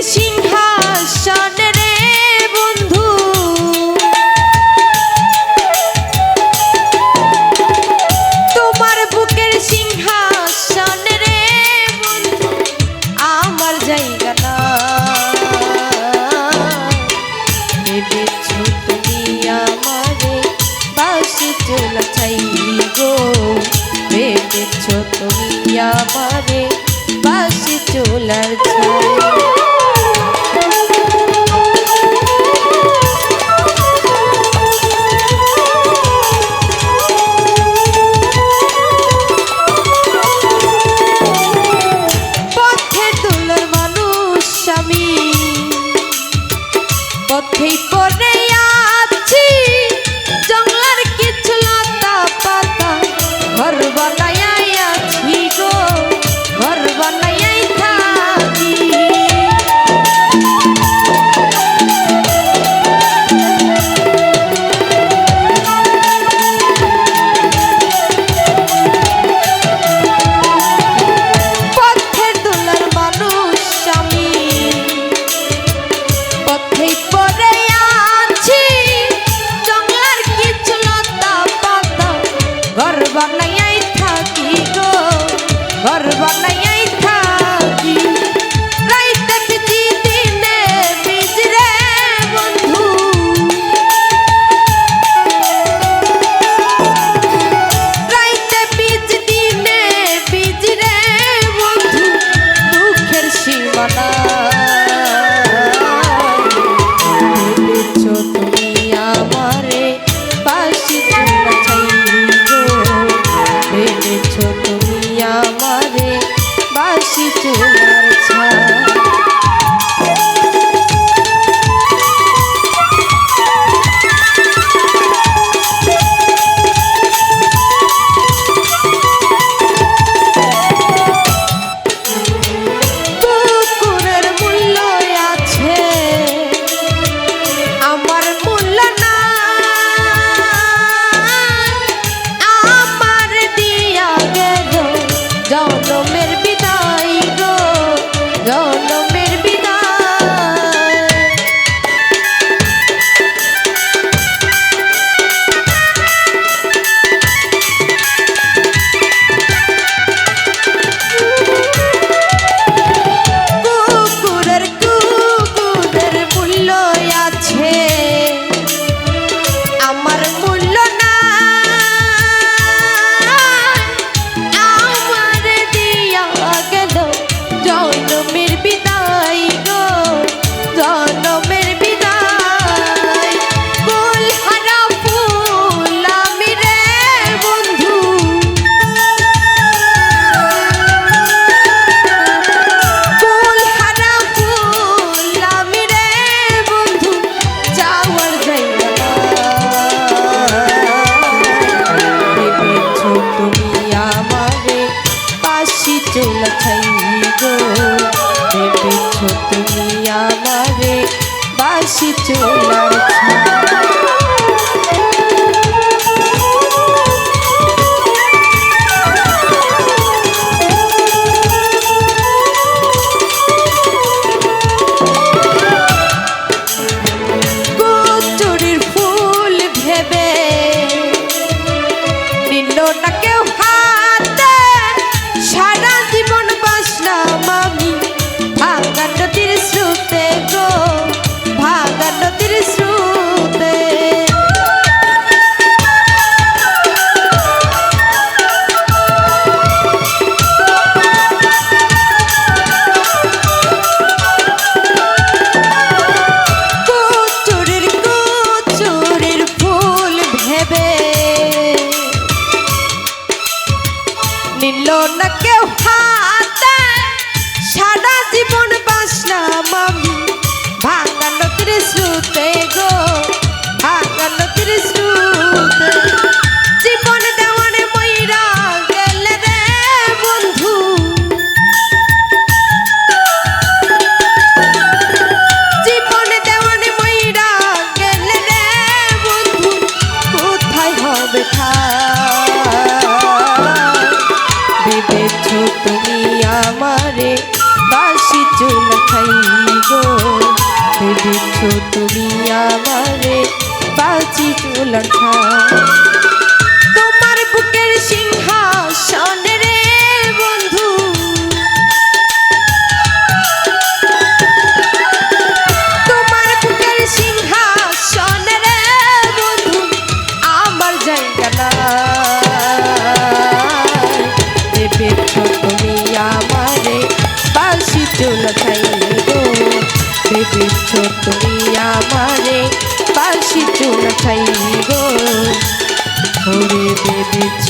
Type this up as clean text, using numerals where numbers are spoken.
সিংহাসন রে বন্ধু, তোমার বুকের সিংহাসন রে বন্ধু, আমার জায়গা না। ভেবেছো তুমি আমারে বাসি চুলা চাই গো, ভেবেছো তুমি আমারে বাসি চুলার ছাই। পথেই পড়ে আছি জঙ্গলার কিছু লতা পাতা, ঘর বানাই আছি গো, ঘর বানাই থাকি। পথের দোলার মানুষ আমি, পথেই পড়ে আছি জঙ্গলার কিছু লতা পাতা, ঘর বানাই থাকি গো, ঘর বানাই থাকি। রাইতে বিজি দিনে বিজি রে বন্ধু, রাইতে বিজি দিনে বিজি রে বন্ধু, দুঃখের সীমানা। ভেবেছো তুমি আমারে বাসি চুলা চাই গো, ভেবেছো তুমি আমারে বাসি চুলার ছাই। কুকুরের মূল্য আছে, আমার মূল্য নাই। আমার দিয়া গেল জনমের বিদায় গো, জনমের বিদায়। কুকুরের মূল্য আছে, আমার মূল্য নাই। আমার দিয়া গেল জনমের বিদায় গো, জনমের বিদায়। ফুলহারা ফুল আমি রে বন্ধু, ফুলহারা ফুল আমি রে বন্ধু, যাওয়ার জায়গা না। ভেবেছো তুমি আমারে বাসি চুলা চাই গো, ভেবেছো তুমি আমারে বাসি চুলার ছাই। কচুরির ফুল ভেবে নিল না কেউ হাতে, সারা জীবন বাসলাম আমি ভাঙা নদীর স্রোতে গো, ভাঙা নদীর স্রোতে। কচুরির ফুল ভেবে নিল না কেউ হাতে, সারা জীবন বাসলাম আমি ভাঙা নদীর স্রোতে গো, ভাঙা নদীর স্রোতে। জীবন দেওয়ানে মইরা গেলে রে বন্ধু, জীবন দেওয়ানে মইরা গেলে রে বন্ধু, কোথায় হবে ঠাই। ভেবেছো তুমি আমারে বাসি চুল খাই গো ভেবেছ তুমি আমারে বাসি চুল খাই তোমার বুকের সিংহাসন রে বন্ধু তোমার বুকের সিংহাসন রে বন্ধু আমার জায়গা নাই ভেবেছ তুমি আমারে বাসি চুল খাই গো ভেবেছ তুমি আমারে বাসি চুল খাই গো ওরে ভেবেছ